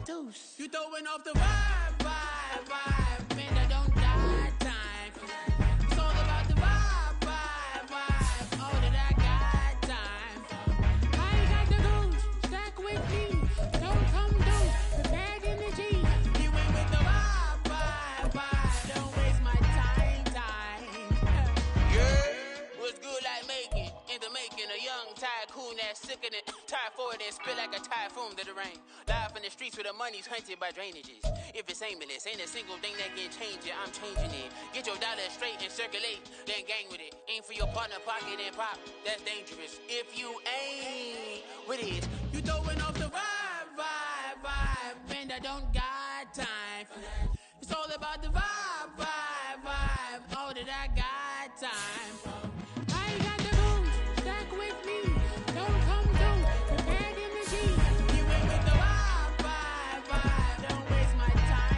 deuce. You throwing off the vibe, vibe, vibe. Man, I don't got time for that. It's all about the vibe, vibe, vibe. All that I got time for. I ain't got the goose, stack with me. Don't come through, the bad energy. You ain't with the vibe, vibe, vibe. Don't waste my time. Yeah, what's good like making? In the making, a young tycoon that's sick in it. Tire for it and spit like a typhoon to the rain. Live in the streets where the money's hunted by drainages. If it's aimless, ain't a single thing that can change it. I'm changing it. Get your dollar straight and circulate, then gang with it. Aim for your partner pocket and pop. That's dangerous. If you ain't with it, you throwing off the vibe, vibe, vibe. Man, I don't got time for that. It's all about the vibe, vibe, vibe. All that I got time for. I ain't got the goose, stack with me. Don't come through, the bad energy. You ain't with the vibe, vibe, vibe. Don't waste my time.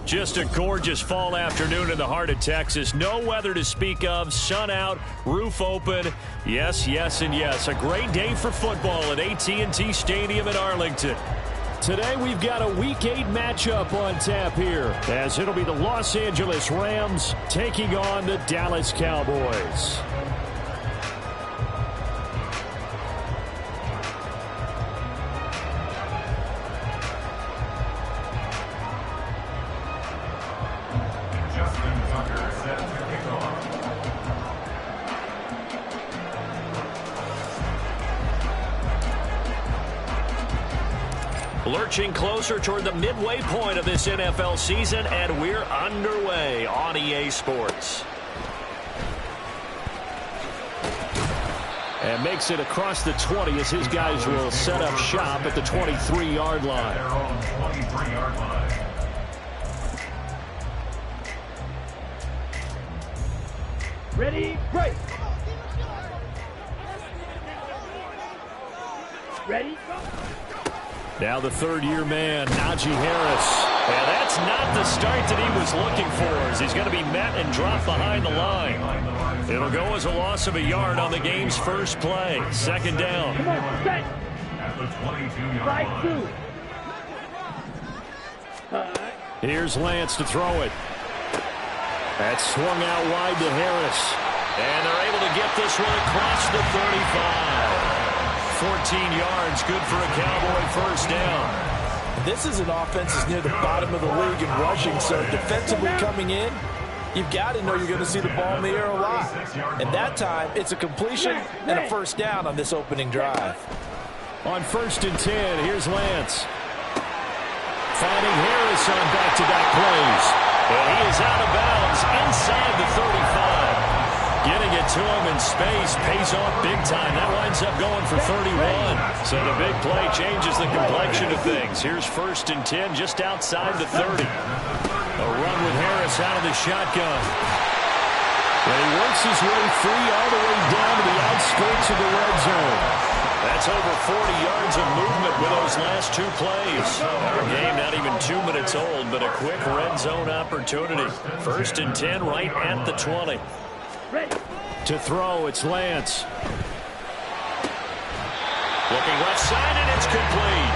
Just a gorgeous fall afternoon in the heart of Texas. No weather to speak of. Sun out, roof open. Yes, yes, and yes. A great day for football at AT&T Stadium in Arlington. Today we've got a Week 8 matchup on tap here, as it'll be the Los Angeles Rams taking on the Dallas Cowboys. Lurching closer toward the midway point of this NFL season, and we're underway on EA Sports. And makes it across the 20 as his guys will set up shop at the 23-yard line. Ready, break. Ready, go. Now the third-year man, Najee Harris. And that's not the start that he was looking for, as he's going to be met and dropped behind the line. It'll go as a loss of a yard on the game's first play. Second down. Come on, set. At the 22-yard line. Here's Lance to throw it. That's swung out wide to Harris. And they're able to get this one across the 35. 14 yards, good for a Cowboy first down. This is an offense that's near the bottom of the league in rushing, so defensively coming in, you've got to know you're going to see the ball in the air a lot. And that time, it's a completion and a first down on this opening drive. On 1st and 10, here's Lance. Finding Harris on back-to-back plays. And he is out of bounds inside the 35. Getting it to him in space pays off big time. That winds up going for 31. So the big play changes the complexion of things. Here's 1st and 10 just outside the 30. A run with Harris out of the shotgun. And he works his way free all the way down to the outskirts of the red zone. That's over 40 yards of movement with those last two plays. Our game not even 2 minutes old, but a quick red zone opportunity. 1st and 10 right at the 20. Ready. To throw, it's Lance. Looking left side, and it's complete.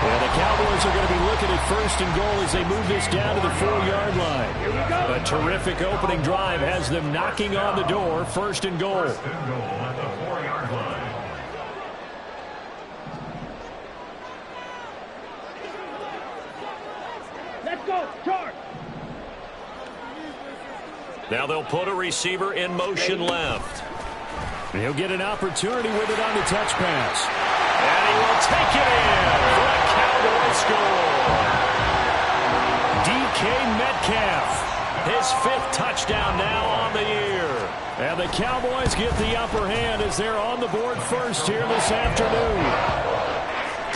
And the Cowboys are going to be looking at 1st and goal as they move this down to the 4-yard line. Here we go. A terrific opening drive has them knocking on the door. 1st and goal. 1st and goal at the 4-yard line. Let's go, charge. Now they'll put a receiver in motion left. He'll get an opportunity with it on the touch pass. And he will take it in for a Cowboy score. DK Metcalf, his 5th touchdown now on the year. And the Cowboys get the upper hand as they're on the board first here this afternoon.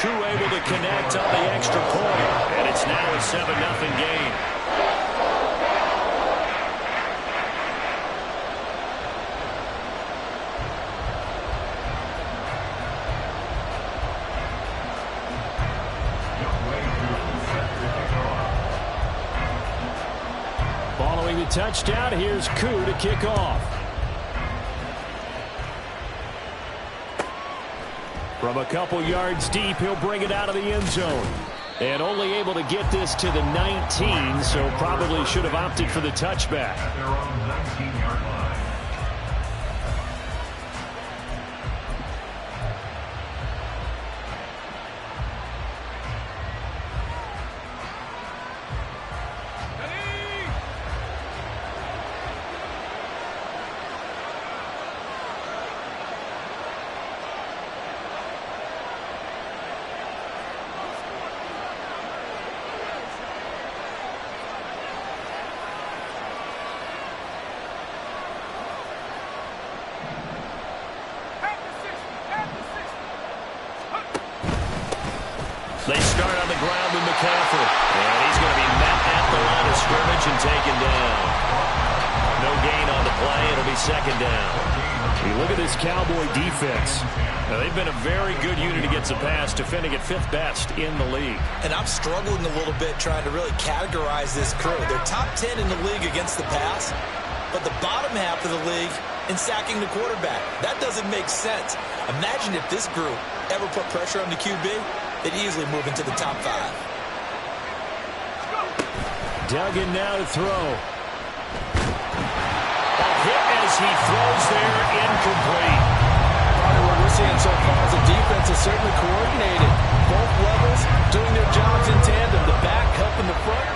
Crew able to connect on the extra point. And it's now a 7-0 game. Scoring the touchdown, here's Koo to kick off. From a couple yards deep, he'll bring it out of the end zone. And only able to get this to the 19, so probably should have opted for the touchback. At their own 19-yard line. They start on the ground with McCaffrey. And he's going to be met at the line of scrimmage and taken down. No gain on the play. It'll be second down. You look at this Cowboy defense. Now, they've been a very good unit against the pass, defending at 5th best in the league. And I'm struggling a little bit trying to really categorize this crew. They're top 10 in the league against the pass, but the bottom half of the league in sacking the quarterback. That doesn't make sense. Imagine if this group ever put pressure on the QB. They'd easily move into the top 5. Duggan now to throw. A hit as he throws there, incomplete. What we're seeing so far is the defense is certainly coordinated. Both levels doing their jobs in tandem. The back helping the front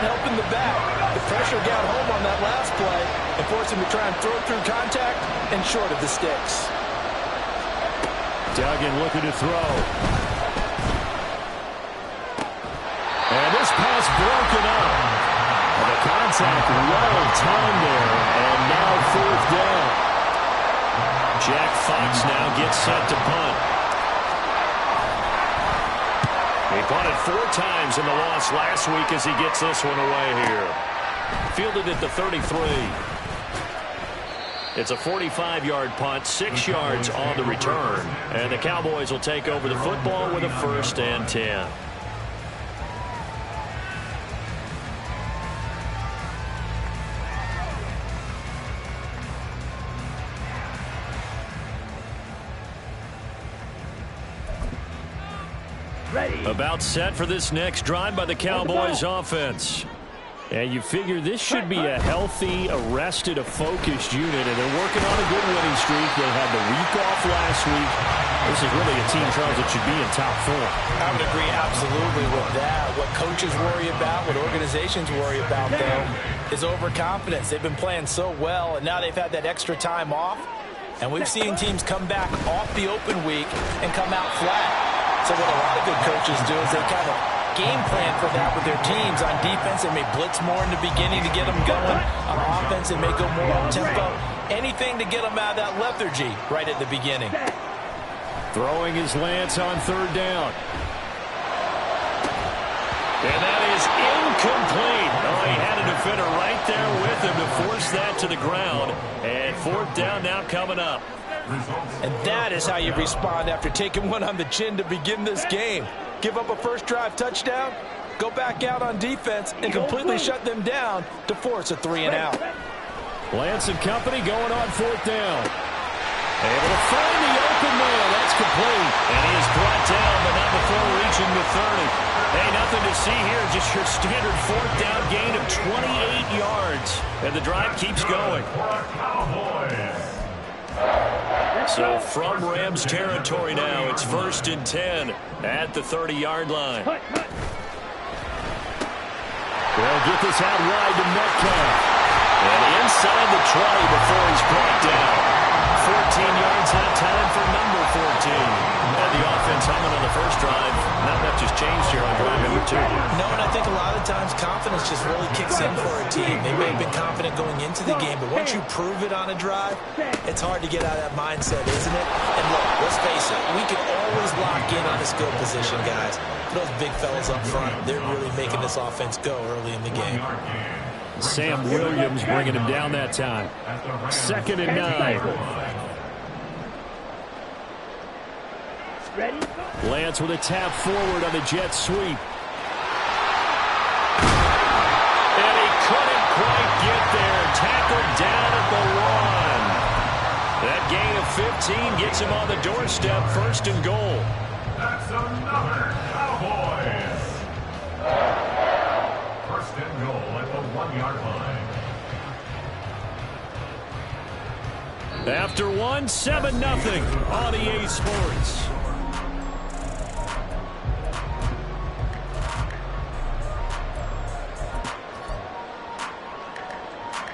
helping the back. The pressure got home on that last play and forced him to try and throw through contact and short of the sticks. Duggan looking to throw. And this pass broken up. And the contact well timed there. And now 4th down. Jack Fox now gets set to punt. He punted 4 times in the loss last week as he gets this one away here. Fielded at the 33. It's a 45-yard punt, 6 yards on the return. And the Cowboys will take over the football with a 1st and 10. Ready. About set for this next drive by the Cowboys offense. And you figure this should be a healthy, arrested, a focused unit, and they're working on a good winning streak. They had the week off last week. This is really a team, Charles, that should be in top 4. I would agree absolutely with that. What coaches worry about, what organizations worry about, though, is overconfidence. They've been playing so well, and now they've had that extra time off. And we've seen teams come back off the open week and come out flat. So what a lot of good coaches do is they kind of game plan for that with their teams. On defense, they may blitz more in the beginning to get them going. On offense, they may go more on tempo. Anything to get them out of that lethargy right at the beginning. Throwing his Lance on 3rd down. And that is incomplete. Oh, he had a defender right there with him to force that to the ground. And 4th down now coming up. And that is how you respond after taking one on the chin to begin this game. Give up a first drive touchdown, go back out on defense, and completely shut them down to force a 3-and-out. Lance and company going on 4th down. Able to find the open man. That's complete. And he is brought down, but not before reaching the 30. Hey, nothing to see here. Just your standard 4th down gain of 28 yards. And the drive keeps going. So from Rams territory now, it's 1st and 10 at the 30-yard line. They'll get this out wide to Metcalf. And inside the 20 before he's brought down. 14 yards that time for number 14. And the offense humming on the first drive. Not much has changed here on drive number 2. No, and I think a lot of times confidence just really kicks in for a team. They may have been confident going into the game, but once you prove it on a drive, it's hard to get out of that mindset, isn't it? And look, let's face it, we can always lock in on the skill position, guys. Those big fellas up front, they're really making this offense go early in the game. Sam Williams bringing him down that time. 2nd and 9. Ready. Lance with a tap forward on the jet sweep. And he couldn't quite get team gets him on the doorstep, 1st and goal. That's another Cowboys. 1st and goal at the 1-yard line. After 1, 7-0 on EA Sports.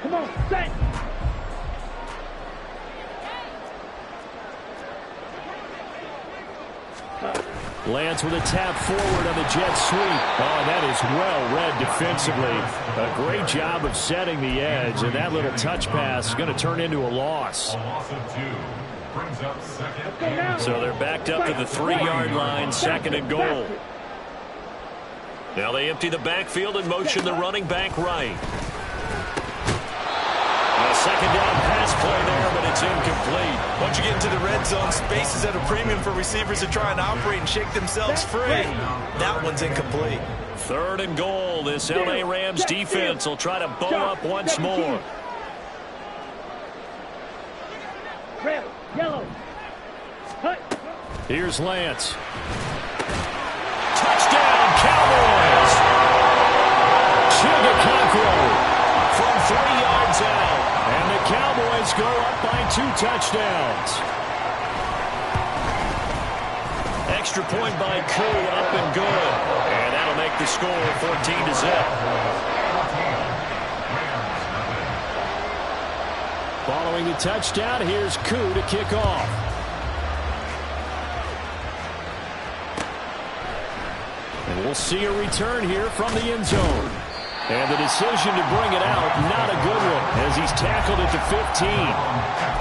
Come on, set. Lance with a tap forward on the jet sweep. Oh, that is well read defensively. A great job of setting the edge, and that little touch pass is going to turn into a loss. A loss of 2. Brings up 2nd. So they're backed up to the 3-yard line, 2nd and goal. Now they empty the backfield and motion the running back right. A 2nd down pass play there, but it's incomplete. Once you get into the red zone, space is at a premium for receivers to try and operate and shake themselves free. That one's incomplete. 3rd and goal. This LA Rams defense will try to bow up once more. Red, yellow. Hut. Here's Lance. Touchdown, Cowboys! Chigaconkro from 3 yards out. And the Cowboys go up by 2 touchdowns. Extra point by Koo, up and good. And that'll make the score 14-0. Following the touchdown, here's Koo to kick off. And we'll see a return here from the end zone. And the decision to bring it out, not a good one, as he's tackled at the 15.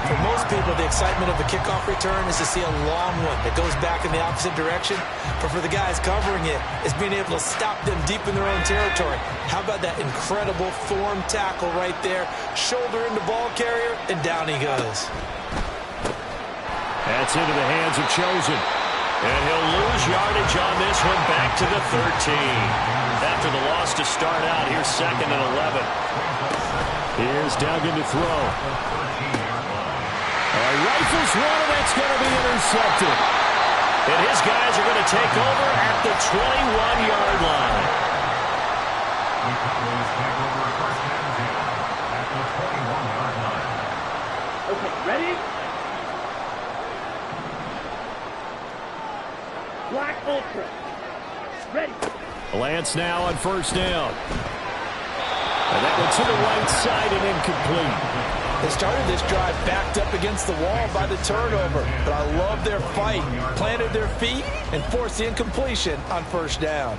For most people, the excitement of a kickoff return is to see a long one that goes back in the opposite direction. But for the guys covering it, it's being able to stop them deep in their own territory. How about that incredible form tackle right there? Shoulder into ball carrier, and down he goes. That's into the hands of Chosen. And he'll lose yardage on this one, back to the 13. After the loss to start out, here's 2nd and 11. Here's Duggan to throw. Rifles one, and that's going to be intercepted. And his guys are going to take over at the 21-yard line. Okay, ready? Black Ultra. Ready. Lance now on 1st down. And that one to the right side and incomplete. They started this drive backed up against the wall by the turnover, but I love their fight. Planted their feet and forced the incompletion on 1st down.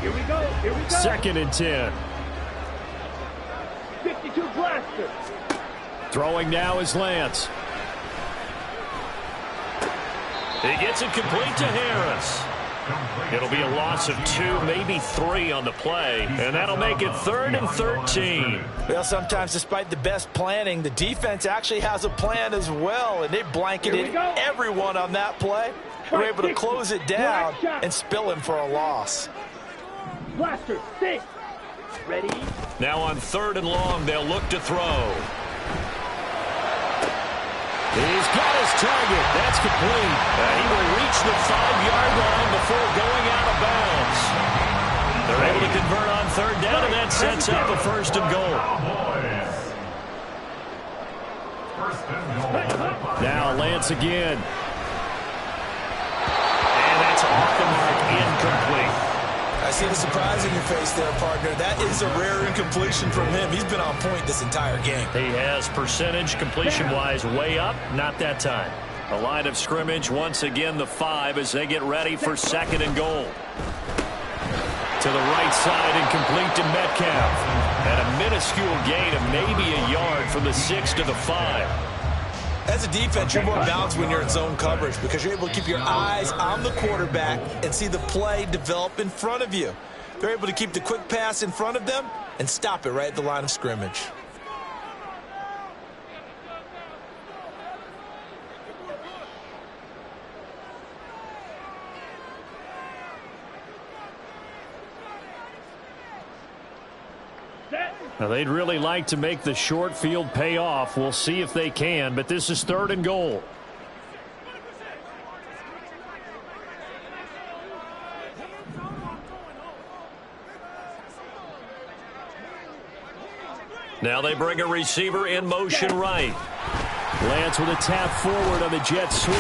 Here we go. Here we go. 2nd and 10. 52 blaster. Throwing now is Lance. He gets it complete to Harris. It'll be a loss of 2, maybe 3 on the play, and that'll make it 3rd and 13. Well, sometimes despite the best planning, the defense actually has a plan as well, and they blanketed everyone on that play. They were able to close it down and spill him for a loss. Blaster, stay. Ready? Now on 3rd and long, they'll look to throw. He's got his target. That's complete. He will reach the 5-yard line before going out of bounds. They're able to convert on 3rd down, and that sets up a 1st and goal. Now Lance again. And that's off the mark, incomplete. I see the surprise in your face there, partner. That is a rare incompletion from him. He's been on point this entire game. He has percentage completion-wise way up, not that time. The line of scrimmage, once again, the 5 as they get ready for 2nd and goal. To the right side and complete to Metcalf. And a minuscule gain of maybe a yard from the 6 to the 5. As a defense, you're more balanced when you're in zone coverage because you're able to keep your eyes on the quarterback and see the play develop in front of you. They're able to keep the quick pass in front of them and stop it right at the line of scrimmage. Set. Now, they'd really like to make the short field pay off. We'll see if they can, but this is 3rd and goal. Now they bring a receiver in motion right. Lance with a tap forward on the jet sweep.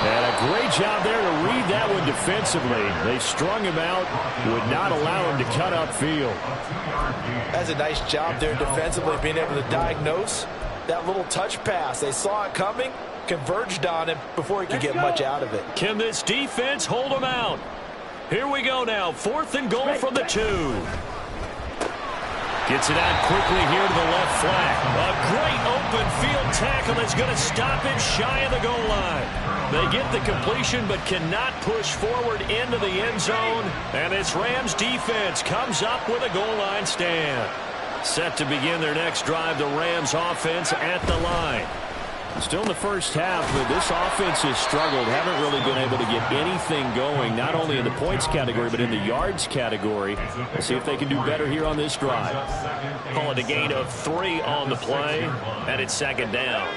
And a great job there to read that one defensively. They strung him out, would not allow him to cut upfield. That's a nice job there defensively, being able to diagnose that little touch pass. They saw it coming, converged on him before he could get much out of it. Can this defense hold him out? Here we go now. 4th and goal from the 2. Gets it out quickly here to the left flat. A great open field tackle that's going to stop him shy of the goal line. They get the completion but cannot push forward into the end zone. And this Rams defense comes up with a goal line stand. Set to begin their next drive, the Rams offense at the line. Still in the first half, but this offense has struggled. Haven't really been able to get anything going, not only in the points category, but in the yards category. Let's see if they can do better here on this drive. Call it a gain of 3 on the play, and it's 2nd down.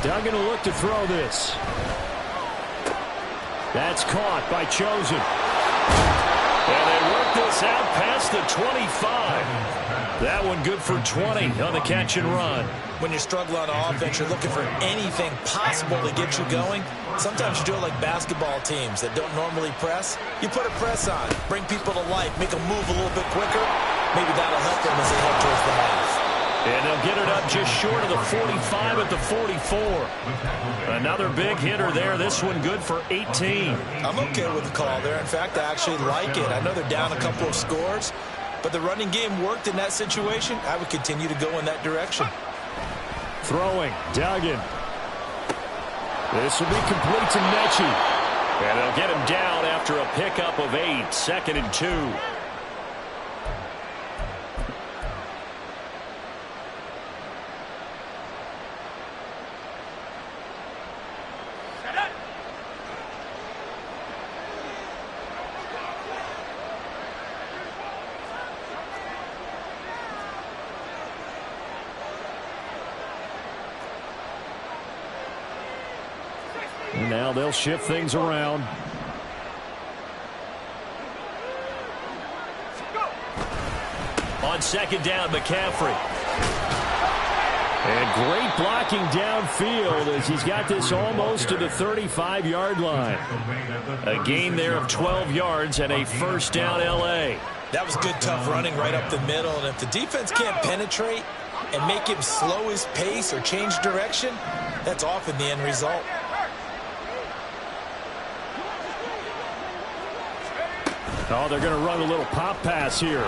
Duggan will look to throw this. That's caught by Chosen. And they work this out past the 25. That one good for 20 on the catch and run. When you struggle on offense, you're looking for anything possible to get you going. Sometimes you do it like basketball teams that don't normally press. You put a press on, bring people to life, make them move a little bit quicker. Maybe that'll help them as they head towards the half. And they'll get it up just short of the 45 at the 44. Another big hitter there. This one good for 18. I'm okay with the call there. In fact, I actually like it. I know they're down a couple of scores, but the running game worked in that situation. I would continue to go in that direction. Throwing, Duggan. This will be complete to Mechie. And they'll get him down after a pickup of 8. 2nd and 2. Now they'll shift things around. On 2nd down, McCaffrey. And great blocking downfield as he's got this almost to the 35-yard line. A gain there of 12 yards and a 1st down L.A. That was good, tough running right up the middle. And if the defense can't penetrate and make him slow his pace or change direction, that's often the end result. Oh, they're going to run a little pop pass here.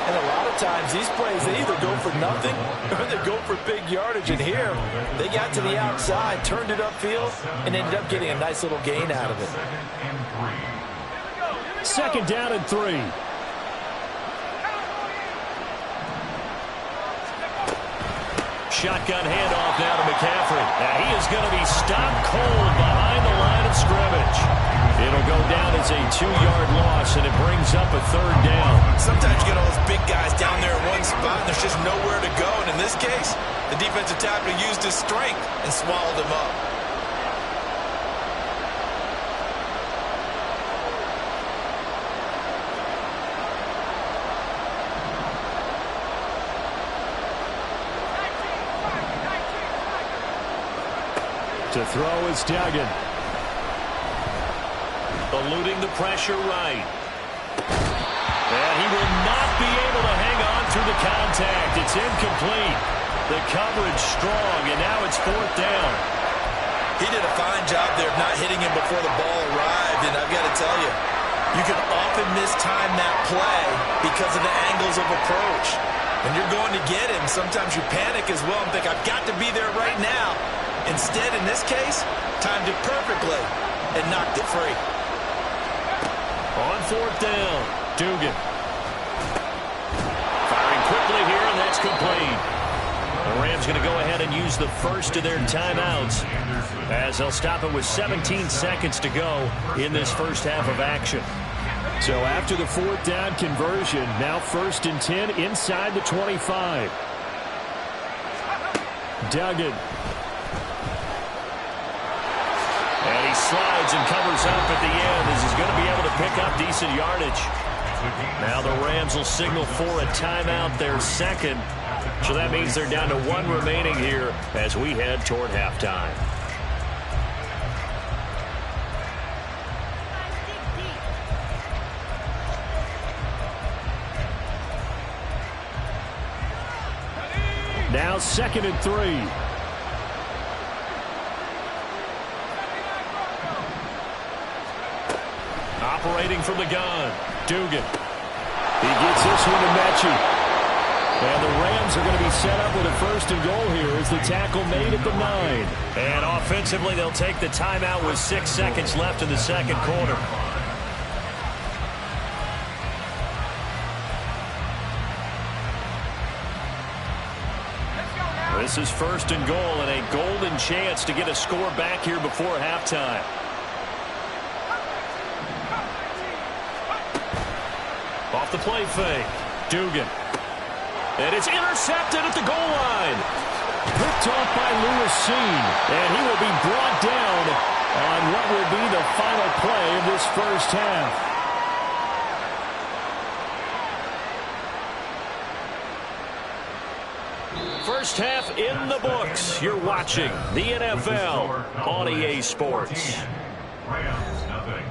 And a lot of times these plays, they either go for nothing or they go for big yardage. And here, they got to the outside, turned it upfield, and ended up getting a nice little gain out of it. 2nd down and 3. Shotgun handoff now to McCaffrey. Now he is going to be stopped cold behind the line of scrimmage. It'll go down as a 2-yard loss, and it brings up a 3rd down. Sometimes you get all those big guys down there in one spot, and there's just nowhere to go. And in this case, the defensive tackle used his strength and swallowed him up. To throw is Duggan. Eluding the pressure right. And he will not be able to hang on through the contact. It's incomplete. The coverage strong, and now it's 4th down. He did a fine job there of not hitting him before the ball arrived, and I've got to tell you, you can often mistime that play because of the angles of approach. When you're going to get him, sometimes you panic as well and think, I've got to be there right now. Instead, in this case, timed it perfectly and knocked it free. On 4th down, Dugan. Firing quickly here, and that's complete. The Rams going to go ahead and use the first of their timeouts as they'll stop it with 17 seconds to go in this first half of action. So after the fourth down conversion, now 1st and 10 inside the 25. Duggan. And he slides and covers up at the end as he's going to be able to pick up decent yardage. Now the Rams will signal for a timeout, their second. So that means they're down to 1 remaining here as we head toward halftime. Now 2nd and 3. Operating from the gun, Dugan. He gets this one to Mechie. And the Rams are going to be set up with a 1st and goal here as the tackle made at the 9. And offensively, they'll take the timeout with 6 seconds left in the second quarter. This is 1st and goal and a golden chance to get a score back here before halftime. Off the play fake, Dugan. And it's intercepted at the goal line. Picked off by Lewis Seen. And he will be brought down on what will be the final play of this first half. First half in the books. You're watching the NFL on EA Sports. Rams, nothing.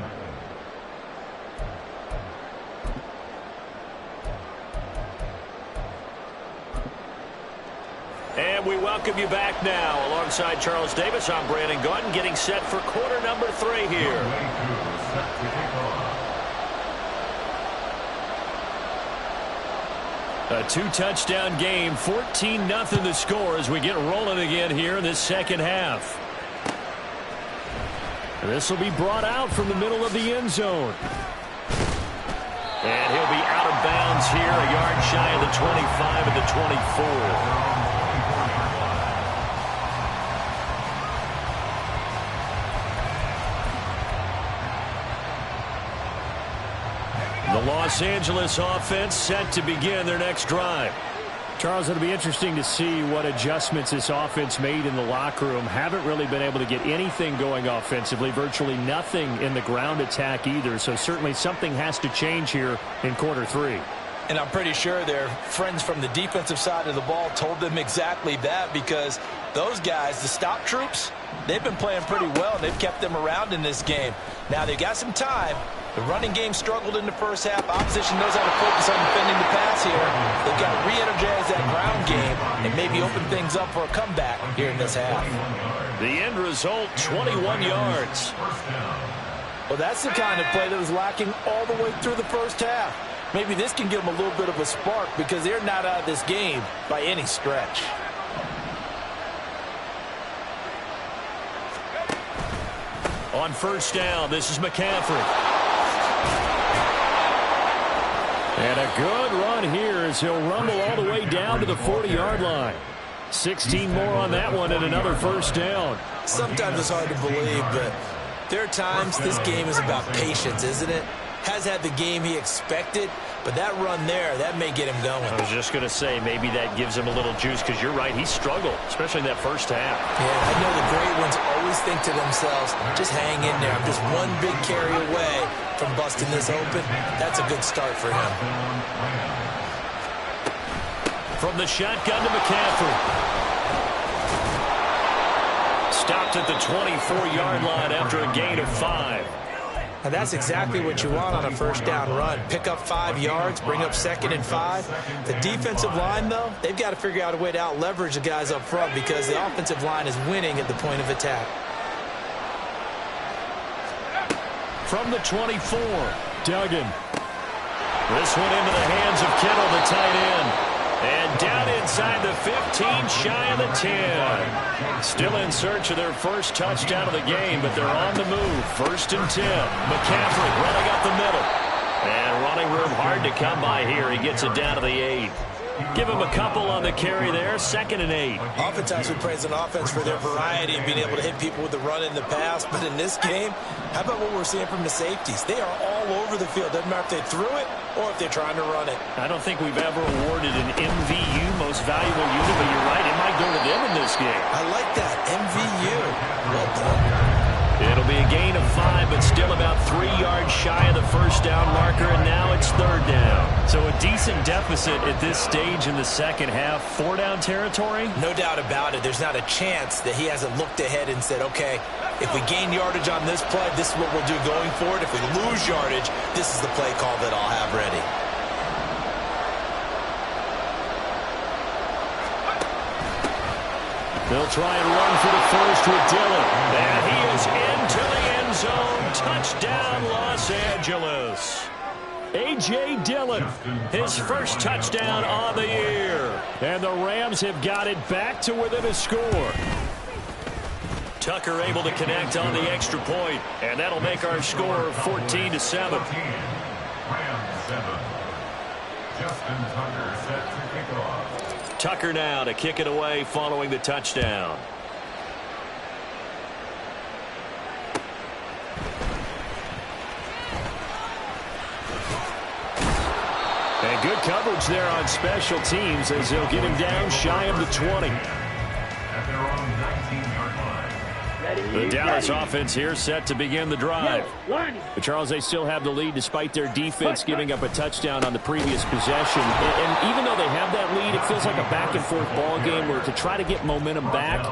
And we welcome you back now. Alongside Charles Davis, I'm Brandon Gordon, getting set for quarter number 3 here. A 2-touchdown game, 14-0 the score as we get rolling again here in this second half. This will be brought out from the middle of the end zone. And he'll be out of bounds here, a yard shy of the 25 at the 24. The Los Angeles offense set to begin their next drive. Charles, it'll be interesting to see what adjustments this offense made in the locker room. Haven't really been able to get anything going offensively, virtually nothing in the ground attack either. So certainly something has to change here in quarter 3. And I'm pretty sure their friends from the defensive side of the ball told them exactly that, because those guys, the stop troops, they've been playing pretty well, and they've kept them around in this game. Now, they've got some time. The running game struggled in the first half. Opposition knows how to focus on defending the pass here. They've got to re-energize that ground game and maybe open things up for a comeback here in this half. The end result, 21 yards. Well, that's the kind of play that was lacking all the way through the first half. Maybe this can give them a little bit of a spark, because they're not out of this game by any stretch. On first down, this is McCaffrey. And a good run here as he'll rumble all the way down to the 40-yard line. 16 more on that one and another first down. Sometimes it's hard to believe, but there are times this game is about patience, isn't it? Has had the game he expected, but that run there, that may get him going. I was just going to say, maybe that gives him a little juice, because you're right, he struggled, especially in that first half. Yeah, I know the great ones always think to themselves, just hang in there. I'm just one big carry away from busting this open. That's a good start for him. From the shotgun to McCaffrey. Stopped at the 24-yard line after a gain of 5. Now that's exactly what you want on a first down run. Pick up 5 yards, bring up 2nd and 5. The defensive line, though, they've got to figure out a way to out-leverage the guys up front, because the offensive line is winning at the point of attack. From the 24, Duggan. this one into the hands of Kittle, the tight end. And down inside the 15, shy of the 10. Still in search of their first touchdown of the game, but they're on the move. 1st and 10. McCaffrey running up the middle. And running room hard to come by here. He gets it down to the 8. Give him a couple on the carry there. 2nd and 8. Oftentimes we praise an offense for their variety and being able to hit people with the run in the pass. But in this game, how about what we're seeing from the safeties? They are all over the field. Doesn't matter if they threw it or if they're trying to run it. I don't think we've ever awarded an MVU, most valuable unit, but you're right. It might go to them in this game. I like that. MVU. Well done. It'll be a gain of 5, but still about 3 yards shy of the first down marker, and now it's 3rd down. So a decent deficit at this stage in the second half. 4-down territory? No doubt about it. There's not a chance that he hasn't looked ahead and said, okay, if we gain yardage on this play, this is what we'll do going forward. If we lose yardage, this is the play call that I'll have ready. They'll try and run for the first with Dillon. And he is into the end zone. Touchdown, Los Angeles. A.J. Dillon, his first touchdown on the year. And the Rams have got it back to within a score. Tucker able to connect on the extra point, and that'll make our score 14-7. Rams 7. Justin Tucker set to kick off. Tucker now to kick it away following the touchdown. And good coverage there on special teams as they'll get him down shy of the 20. At their own 19-yard line. The Dallas offense here set to begin the drive. But Charles, they still have the lead despite their defense giving up a touchdown on the previous possession. And even though they have that lead, it feels like a back-and-forth ball game where to try to get momentum back,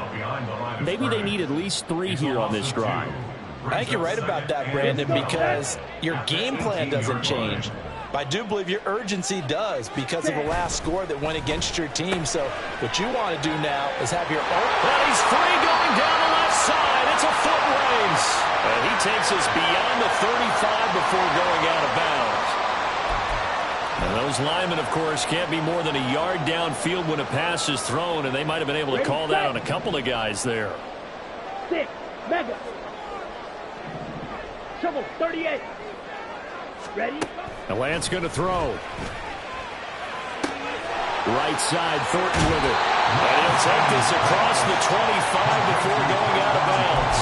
maybe they need at least 3 here on this drive. I think you're right about that, Brandon, because your game plan doesn't change. But I do believe your urgency does because of the last score that went against your team. So what you want to do now is have your own. Well, he's free going down the left side. It's a foot race. And he takes us beyond the 35 before going out of bounds. And those linemen, of course, can't be more than a yard downfield when a pass is thrown, and they might have been able to call that on a couple of guys there. 6, mega. Trouble, 38. Ready? And Lance going to throw. Right side, Thornton with it. And he'll take this across the 25 before going out of bounds.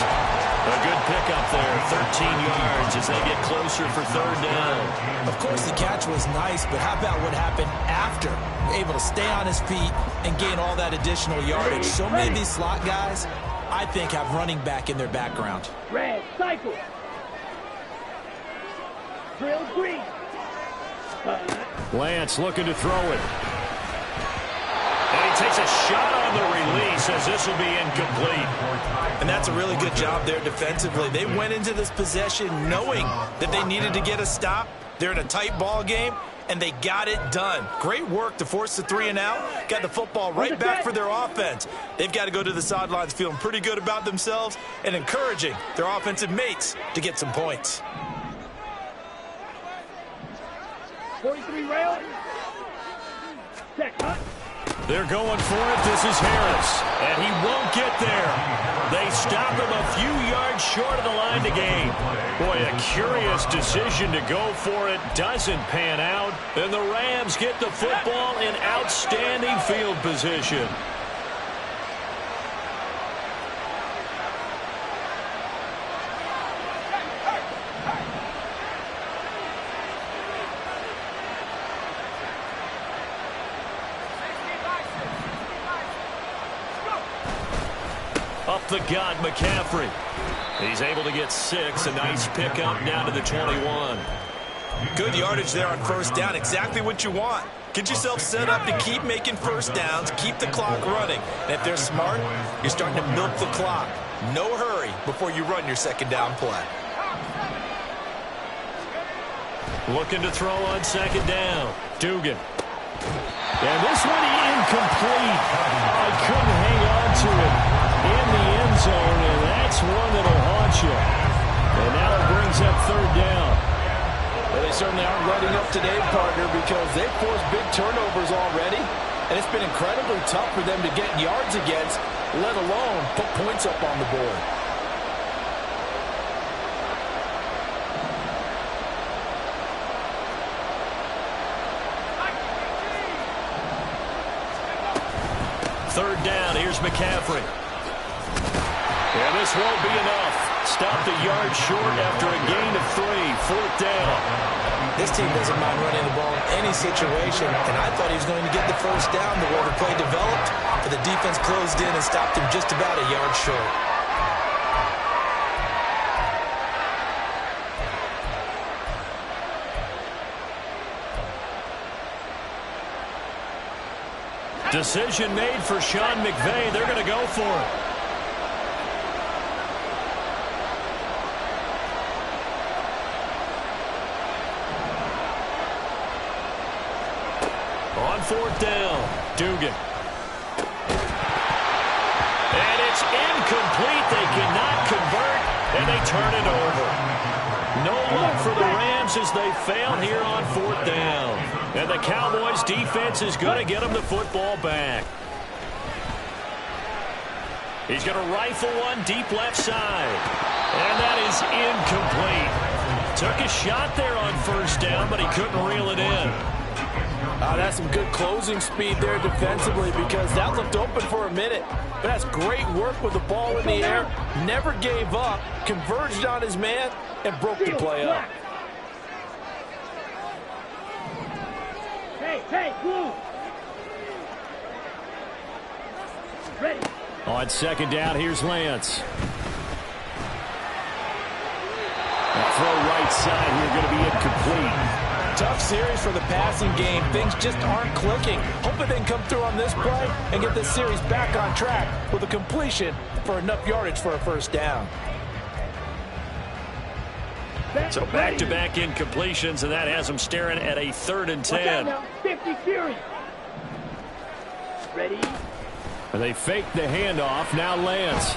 A good pickup there, 13 yards as they get closer for 3rd down. Of course, the catch was nice, but how about what happened after? Able to stay on his feet and gain all that additional yardage. So many of these slot guys, I think, have running back in their background. Red, cycle. Drill green. Lance looking to throw it. And he takes a shot on the release as this will be incomplete. And that's a really good job there defensively. They went into this possession knowing that they needed to get a stop. They're in a tight ball game, and they got it done. Great work to force the 3 and out. Got the football right back for their offense. They've got to go to the sidelines feeling pretty good about themselves and encouraging their offensive mates to get some points. 43 rail. Check, huh? They're going for it. This is Harris. And he won't get there. They stop him a few yards short of the line to gain. Boy, a curious decision to go for it. Doesn't pan out. And the Rams get the football in outstanding field position. Up the gut, McCaffrey. He's able to get 6. A nice pickup down to the 21. Good yardage there on 1st down. Exactly what you want. Get yourself set up to keep making 1st downs, keep the clock running. And if they're smart, you're starting to milk the clock. No hurry before you run your 2nd down play. Looking to throw on 2nd down. Dugan. And this one incomplete. I couldn't hang on to it in the end zone, and that's one that'll haunt you. And now it brings up 3rd down. Well, they certainly aren't letting up today, partner, because they've forced big turnovers already, and it's been incredibly tough for them to get yards against, let alone put points up on the board. third down. Here's McCaffrey. And this won't be enough. Stop the yard short after a gain of 3. Fourth down. This team doesn't mind running the ball in any situation, and I thought he was going to get the first down the way the play developed, but the defense closed in and stopped him just about a yard short. Decision made for Sean McVay. They're going to go for it. On fourth down, Dugan. And it's incomplete. They cannot convert, and they turn it over. No luck for the Rams as they fail here on fourth down. And the Cowboys' defense is going to get them the football back. He's going to rifle one deep left side. And that is incomplete. Took a shot there on first down, but he couldn't reel it in. That's some good closing speed there defensively because that looked open for a minute. But that's great work with the ball in the air. Never gave up, converged on his man, and broke the play up. Hey, blue. Ready. On second down, here's Lance. That throw right side here going to be incomplete. Tough series for the passing game. Things just aren't clicking. Hoping they can come through on this play and get this series back on track with a completion for enough yardage for a first down. So back-to-back incompletions, and that has them staring at a 3rd and 10. 50 series. Ready. And they fake the handoff. Now Lance.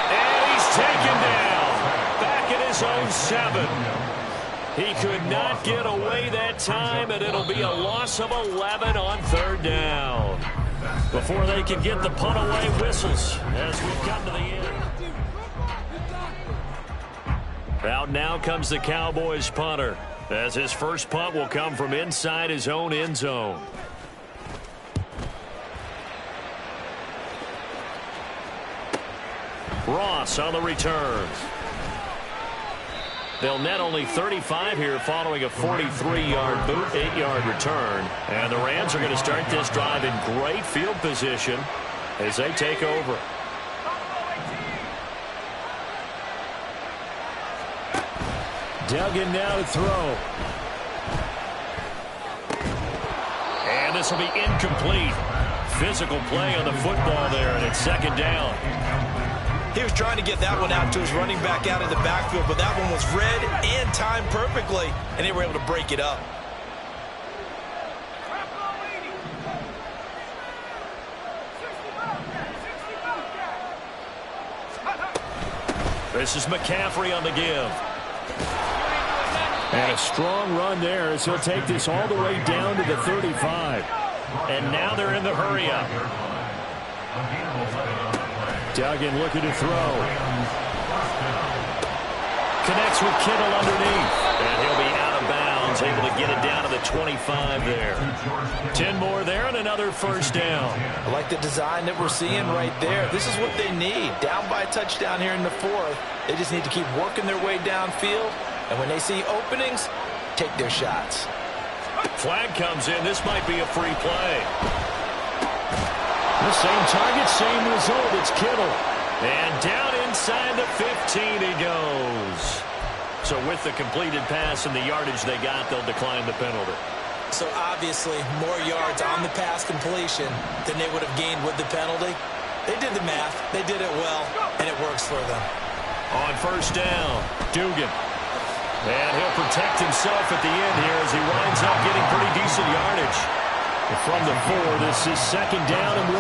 And he's taken down. Back at his own 7. He could not get away that time, and it'll be a loss of 11 on 3rd down. Before they can get the punt away whistles as we come to the end. Out now comes the Cowboys punter, as his first punt will come from inside his own end zone. Ross on the return. They'll net only 35 here following a 43-yard boot, 8-yard return. And the Rams are going to start this drive in great field position as they take over. Duggan now to throw. And this will be incomplete. Physical play on the football there, and it's second down. He was trying to get that one out to his running back out in the backfield, but that one was read and timed perfectly, and they were able to break it up. This is McCaffrey on the give. And a strong run there as he'll take this all the way down to the 35. And now they're in the hurry-up. Duggan looking to throw. Connects with Kittle underneath. And he'll be out of bounds, able to get it down to the 25 there. 10 more there and another first down. I like the design that we're seeing right there. This is what they need. Down by a touchdown here in the 4th. They just need to keep working their way downfield. And when they see openings, take their shots. Flag comes in. This might be a free play. The same target, same result. It's Kittle. And down inside the 15 he goes. So with the completed pass and the yardage they got, they'll decline the penalty. So obviously more yards on the pass completion than they would have gained with the penalty. They did the math. They did it well, and it works for them. On first down, Dugan. And he'll protect himself at the end here as he winds up getting pretty decent yardage. From the 4, this is second down and 1.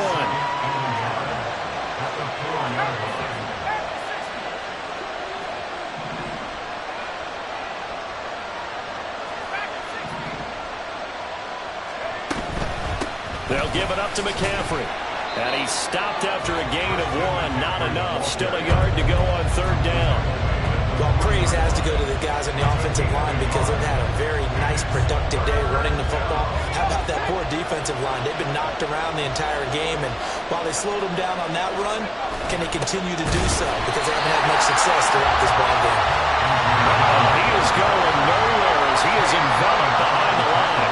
They'll give it up to McCaffrey. And he's stopped after a gain of 1. Not enough. Still a yard to go on third down. Well, praise has to go to the guys on the offensive line because they've had a very nice, productive day running the football. How about that poor defensive line? They've been knocked around the entire game, and while they slowed them down on that run, can they continue to do so? Because they haven't had much success throughout this ball game. He is going nowhere as he is enveloped behind the line.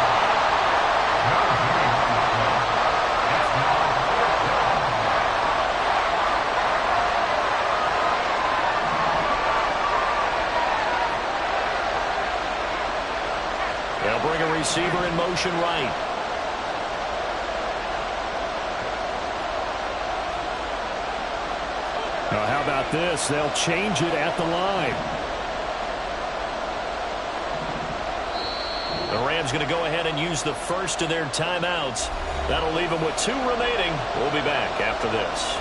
They'll bring a receiver in motion right. Now, how about this? They'll change it at the line. The Rams going to go ahead and use the first of their timeouts. That'll leave them with 2 remaining. We'll be back after this.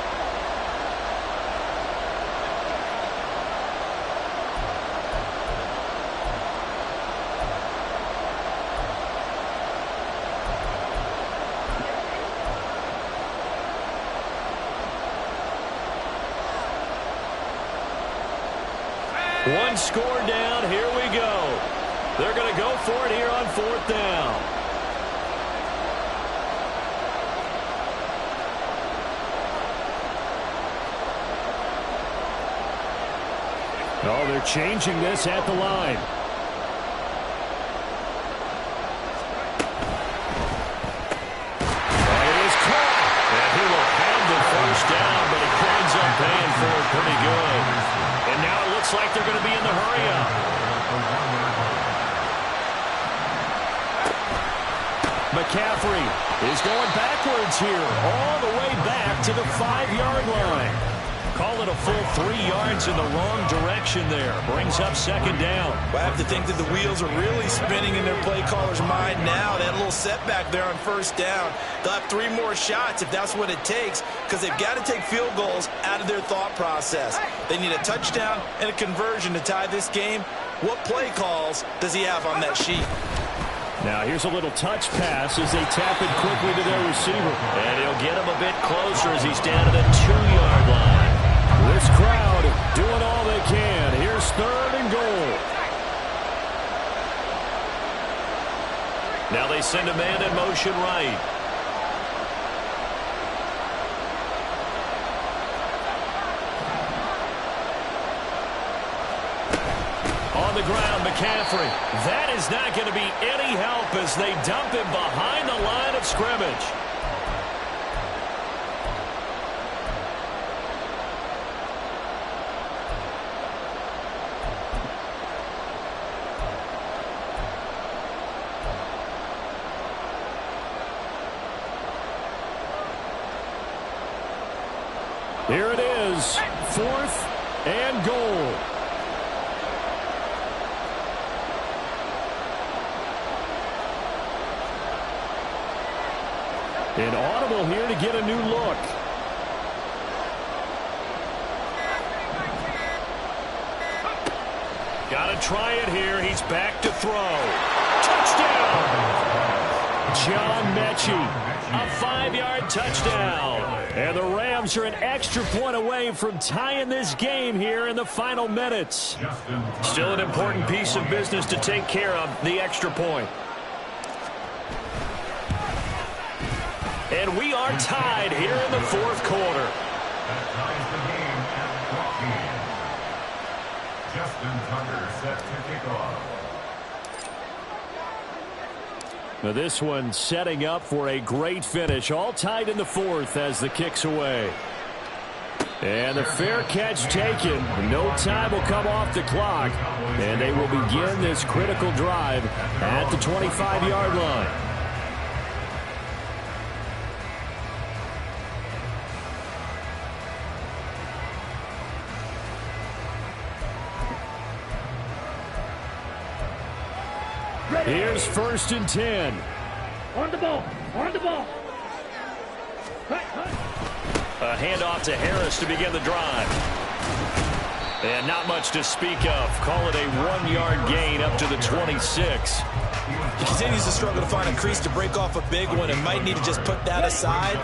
One score down. Here we go. They're going to go for it here on 4th down. Oh, they're changing this at the line. And it is caught. And he will have the first down, but he ends up paying for it pretty good. And now it looks like they're going to be in the hurry-up. McCaffrey is going backwards here, all the way back to the 5-yard line. Call it a full 3 yards in the wrong direction there. Brings up 2nd down. Well, I have to think that the wheels are really spinning in their play caller's mind now. That little setback there on 1st down. They'll have 3 more shots if that's what it takes, because they've got to take field goals out of their thought process. They need a touchdown and a conversion to tie this game. What play calls does he have on that sheet? Now here's a little touch pass as they tap it quickly to their receiver. And he'll get him a bit closer as he's down to the 2-yard line. This crowd doing all they can. Here's 3rd and goal. Now they send a man in motion right. On the ground, McCaffrey. That is not going to be any help as they dump him behind the line of scrimmage. Here it is, 4th and goal. An audible here to get a new look. Got to try it here. He's back to throw. Touchdown! John Mechie. A 5-yard touchdown. And the Rams are an extra point away from tying this game here in the final minutes. Still an important piece of business to take care of, the extra point. And we are tied here in the 4th quarter. That ties the game at 14. Justin Tucker set to kick off. Now this one setting up for a great finish. All tied in the 4th as the kick's away. And the fair catch taken. No time will come off the clock. And they will begin this critical drive at the 25-yard line. Here's 1st and 10. On the ball. On the ball. A handoff to Harris to begin the drive. And not much to speak of. Call it a 1-yard gain up to the 26. He continues to struggle to find a crease to break off a big one and might need to just put that aside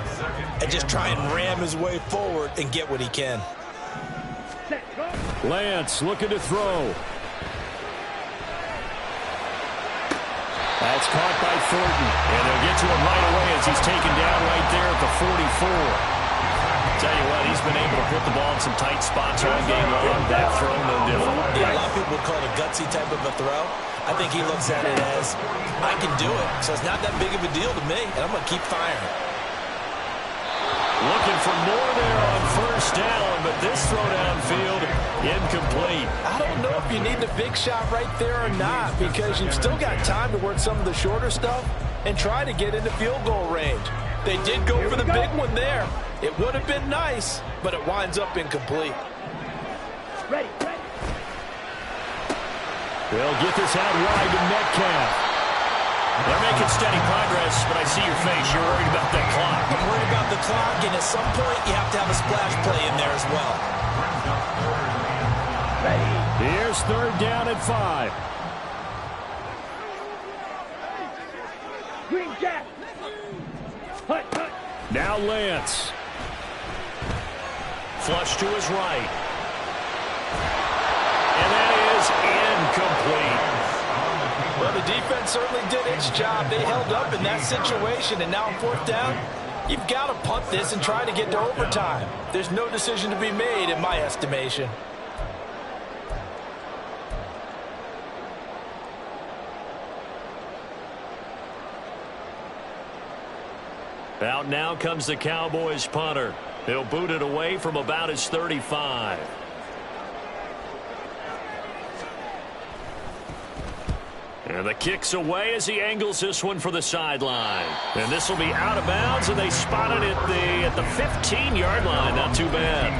and just try and ram his way forward and get what he can. Lance looking to throw. That's caught by Thornton. And they'll get to him right away as he's taken down right there at the 44. Tell you what, he's been able to put the ball in some tight spots all game long. That throw, no different. Yeah, a lot of people would call it a gutsy type of a throw. I think he looks at it as, I can do it, so it's not that big of a deal to me, and I'm going to keep firing. Looking for more there on first down, but this throw downfield, incomplete. I don't know if you need the big shot right there or not, because you've still got time to work some of the shorter stuff and try to get into field goal range. They did go for the big one there. It would have been nice, but it winds up incomplete. Ready. They'll get this out wide to Metcalf. They're making steady progress, but I see your face. You're worried about that clock. I'm worried about the clock, and at some point, you have to have a splash play in there as well. Here's third down at 5. Green Jack. Hut. Now Lance. Flush to his right. And that is incomplete. Well, the defense certainly did its job. They held up in that situation, and now on fourth down, you've got to punt this and try to get to overtime. There's no decision to be made in my estimation. Out now comes the Cowboys punter. He'll boot it away from about his 35. And the kick's away as he angles this one for the sideline. And this will be out of bounds, and they spot it at the 15-yard line. Not too bad.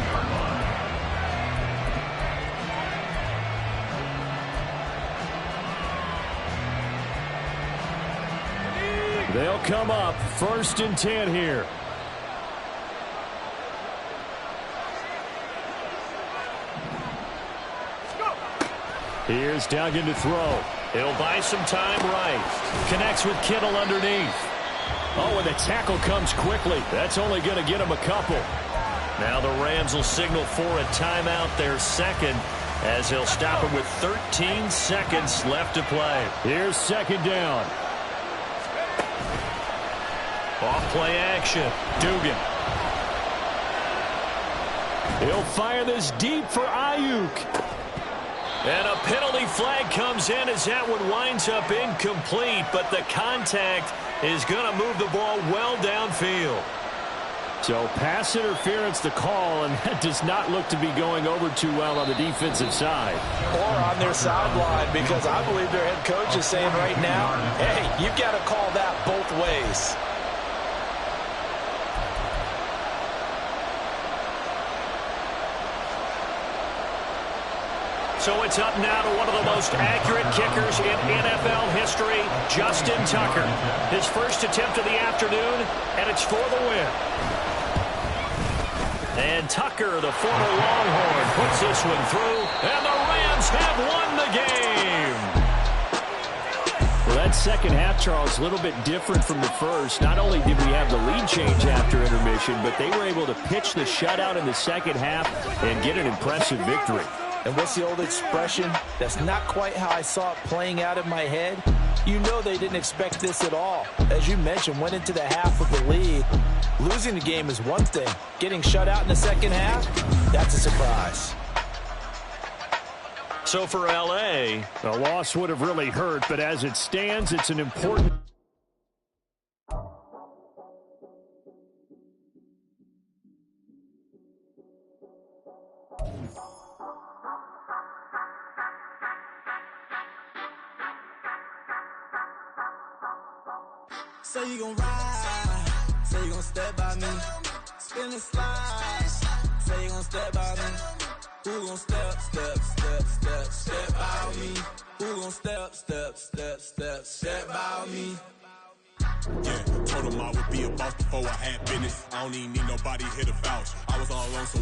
They'll come up 1st and 10 here. Here's Duggan to throw. He'll buy some time right. Connects with Kittle underneath. Oh, and the tackle comes quickly. That's only going to get him a couple. Now the Rams will signal for a timeout, their second, as he'll stop him with 13 seconds left to play. Here's 2nd down. Off-play action. Dugan. He'll fire this deep for Ayuk. And a penalty flag comes in as that one winds up incomplete, but the contact is going to move the ball well downfield. So pass interference the call, and that does not look to be going over too well on the defensive side. Or on their sideline, because I believe their head coach is saying right now, hey, you've got to call that both ways. So it's up now to one of the most accurate kickers in NFL history, Justin Tucker. His first attempt of the afternoon, and it's for the win. And Tucker, the former Longhorn, puts this one through, and the Rams have won the game. Well, that second half, Charles, a little bit different from the first. Not only did we have the lead change after intermission, but they were able to pitch the shutout in the second half and get an impressive victory. And what's the old expression? That's not quite how I saw it playing out in my head. You know they didn't expect this at all. As you mentioned, went into the half with the lead. Losing the game is one thing. Getting shut out in the second half, that's a surprise. So for L.A., the loss would have really hurt, but as it stands, it's an important... Say you gon' ride, say you gon' step by me, spin and slide, say you gon' step by me, who gon' step by me, who gon' step by me. Yeah, told him I would be a boss before I had business. I don't even need nobody here to vouch. I was all alone, so